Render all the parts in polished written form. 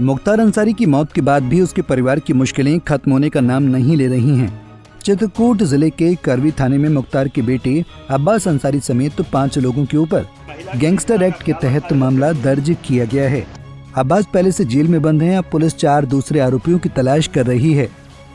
मुख्तार अंसारी की मौत के बाद भी उसके परिवार की मुश्किलें खत्म होने का नाम नहीं ले रही हैं। चित्रकूट जिले के करवी थाने में मुख्तार के बेटे अब्बास अंसारी समेत 5 लोगों के ऊपर गैंगस्टर एक्ट के तहत मामला दर्ज किया गया है। अब्बास पहले से जेल में बंद हैं। अब पुलिस 4 दूसरे आरोपियों की तलाश कर रही है।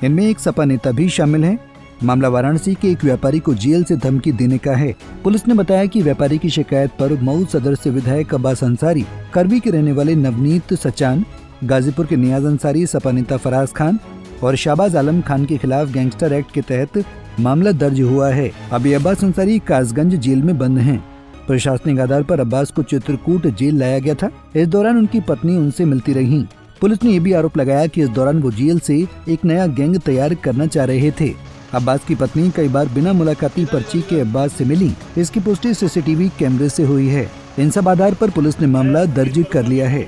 इनमें एक सपा नेता भी शामिल है। मामला वाराणसी के एक व्यापारी को जेल से धमकी देने का है। पुलिस ने बताया कि व्यापारी की शिकायत पर मऊ सदर से विधायक अब्बास अंसारी, करवी के रहने वाले नवनीत सचान, गाजीपुर के नियाज अंसारी, सपा नेता फराज खान और शाहबाज आलम खान के खिलाफ गैंगस्टर एक्ट के तहत मामला दर्ज हुआ है। अभी अब्बास अंसारी कासगंज जेल में बंद हैं। प्रशासनिक आधार पर अब्बास को चित्रकूट जेल लाया गया था। इस दौरान उनकी पत्नी उनसे मिलती रही। पुलिस ने ये भी आरोप लगाया कि इस दौरान वो जेल से एक नया गैंग तैयार करना चाह रहे थे। अब्बास की पत्नी कई बार बिना मुलाकाती पर्ची के अब्बास से मिली। इसकी पुष्टि सीसीटीवी कैमरे से हुई है। इन सब आधार पर पुलिस ने मामला दर्ज कर लिया है।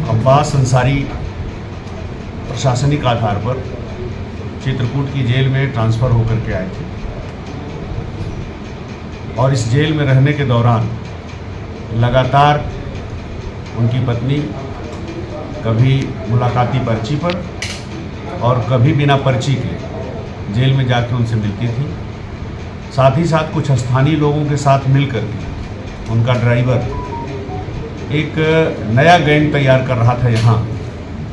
अब्बास अंसारी प्रशासनिक आधार पर चित्रकूट की जेल में ट्रांसफ़र होकर के आए थे और इस जेल में रहने के दौरान लगातार उनकी पत्नी कभी मुलाकाती पर्ची पर और कभी बिना पर्ची के जेल में जाकर उनसे मिलती थी। साथ ही साथ कुछ स्थानीय लोगों के साथ मिलकर के उनका ड्राइवर एक नया गैंग तैयार कर रहा था यहाँ,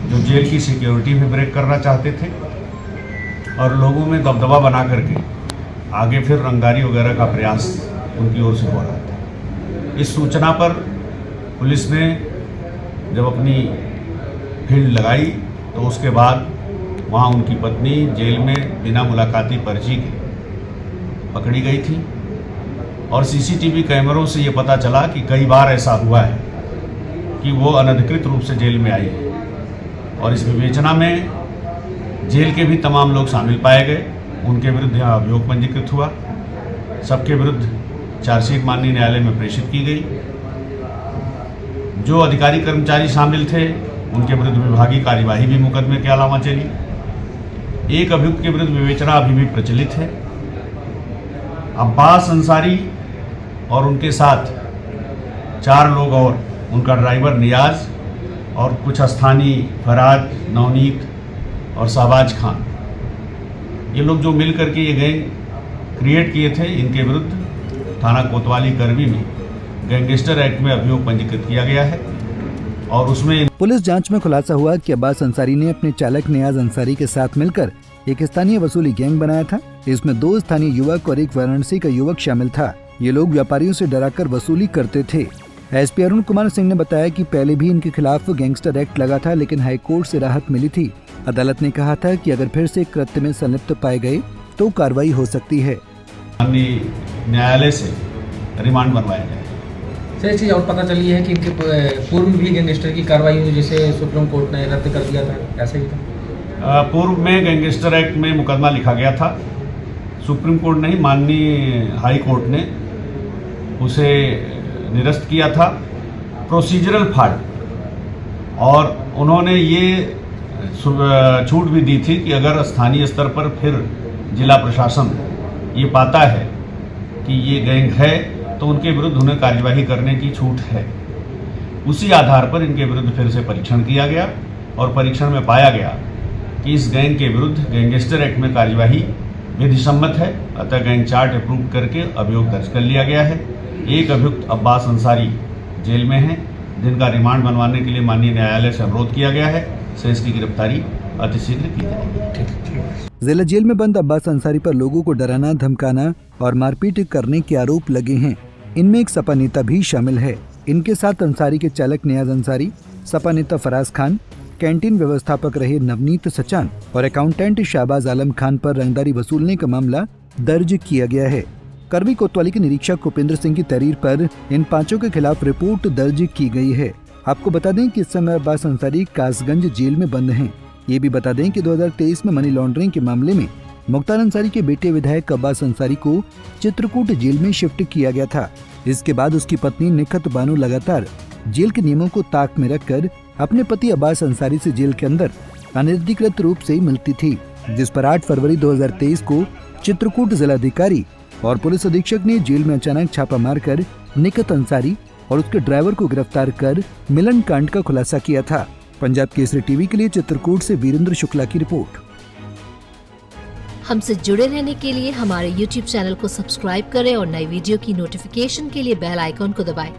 जो जेल की सिक्योरिटी भी ब्रेक करना चाहते थे और लोगों में दबदबा बना करके आगे फिर रंगदारी वगैरह का प्रयास उनकी ओर से हो रहा था। इस सूचना पर पुलिस ने जब अपनी फील्ड लगाई तो उसके बाद वहाँ उनकी पत्नी जेल में बिना मुलाकाती पर्ची के पकड़ी गई थी और सीसीटीवी कैमरों से ये पता चला कि कई बार ऐसा हुआ है कि वो अनधिकृत रूप से जेल में आई है और इस विवेचना में जेल के भी तमाम लोग शामिल पाए गए। उनके विरुद्ध यहाँ अभियोग पंजीकृत हुआ। सबके विरुद्ध चार्जशीट माननीय न्यायालय में प्रेषित की गई। जो अधिकारी कर्मचारी शामिल थे उनके विरुद्ध विभागीय कार्यवाही भी मुकदमे के अलावा चली। एक अभियुक्त के विरुद्ध विवेचना अभी भी प्रचलित है। अब्बास अंसारी और उनके साथ 4 लोग और उनका ड्राइवर नियाज और कुछ स्थानीय फराज, नवनीत और शाहबाज खान, ये लोग जो मिल करके ये गैंग क्रिएट किए थे, इनके विरुद्ध थाना कोतवाली करवी में गैंगस्टर एक्ट में अभियोग पंजीकृत किया गया है और उसमें पुलिस जांच में खुलासा हुआ कि अब्बास अंसारी ने अपने चालक नियाज अंसारी के साथ मिलकर एक स्थानीय वसूली गैंग बनाया था। इसमें 2 स्थानीय युवक और एक वाराणसी का युवक शामिल था। ये लोग व्यापारियों से डराकर वसूली करते थे। एसपी अरुण कुमार सिंह ने बताया कि पहले भी इनके खिलाफ गैंगस्टर एक्ट लगा था, लेकिन हाईकोर्ट से राहत मिली थी। अदालत ने कहा था कि अगर फिर से कृत्य में संलिप्त पाए गए तो कार्रवाई हो सकती है। माननीय न्यायालय से रिमांड बनवाया जाए। सर, एक चीज़ और पता चली है कि इनके पूर्व भी गैंगस्टर की कार्रवाई हुई, जिसे सुप्रीम कोर्ट ने रद्द कर दिया था, ऐसे ही था? पूर्व में गैंगस्टर एक्ट में मुकदमा लिखा गया था। सुप्रीम कोर्ट नहीं, माननीय हाई कोर्ट ने उसे निरस्त किया था प्रोसीजरल फॉल्ट, और उन्होंने ये छूट भी दी थी कि अगर स्थानीय स्तर पर फिर जिला प्रशासन ये पाता है कि ये गैंग है तो उनके विरुद्ध उन्हें कार्यवाही करने की छूट है। उसी आधार पर इनके विरुद्ध फिर से परीक्षण किया गया और परीक्षण में पाया गया कि इस गैंग के विरुद्ध गैंगस्टर एक्ट में कार्यवाही विधिसम्मत है। अतः गैंग चार्ट अप्रूव करके अभियोग दर्ज कर लिया गया है। एक अभियुक्त अब्बास अंसारी जेल में है, जिनका रिमांड बनवाने के लिए माननीय न्यायालय से अनुरोध किया गया है। से इसकी गिरफ्तारी अतिशीघ्र की जाएगी। जिला जेल में बंद अब्बास अंसारी पर लोगों को डराना, धमकाना और मारपीट करने के आरोप लगे हैं। इनमें एक सपा नेता भी शामिल है। इनके साथ अंसारी के चालक नियाज अंसारी, सपा नेता फराज खान, कैंटीन व्यवस्थापक रहे नवनीत सचान और अकाउंटेंट शाहबाज आलम खान पर रंगदारी वसूलने का मामला दर्ज किया गया है। करवी कोतवाली के निरीक्षक उपेंद्र सिंह की तहरीर पर इन 5 के खिलाफ रिपोर्ट दर्ज की गई है। आपको बता दें कि इस समय अब्बास अंसारी कासगंज जेल में बंद हैं। ये भी बता दें कि 2023 में मनी लॉन्ड्रिंग के मामले में मुख्तार अंसारी के बेटे विधायक अब्बास अंसारी को चित्रकूट जेल में शिफ्ट किया गया था। इसके बाद उसकी पत्नी निखत बानो लगातार जेल के नियमों को ताक में रखकर अपने पति अब्बास अंसारी से जेल के अंदर अनधिकृत रूप से मिलती थी, जिस पर 8 फरवरी 2023 को चित्रकूट जिलाधिकारी और पुलिस अधीक्षक ने जेल में अचानक छापा मारकर निखत अंसारी और उसके ड्राइवर को गिरफ्तार कर मिलन कांड का खुलासा किया था। पंजाब केसरी टीवी के लिए चित्रकूट से वीरेंद्र शुक्ला की रिपोर्ट। हमसे जुड़े रहने के लिए हमारे YouTube चैनल को सब्सक्राइब करें और नई वीडियो की नोटिफिकेशन के लिए बेल आइकॉन को दबाएं।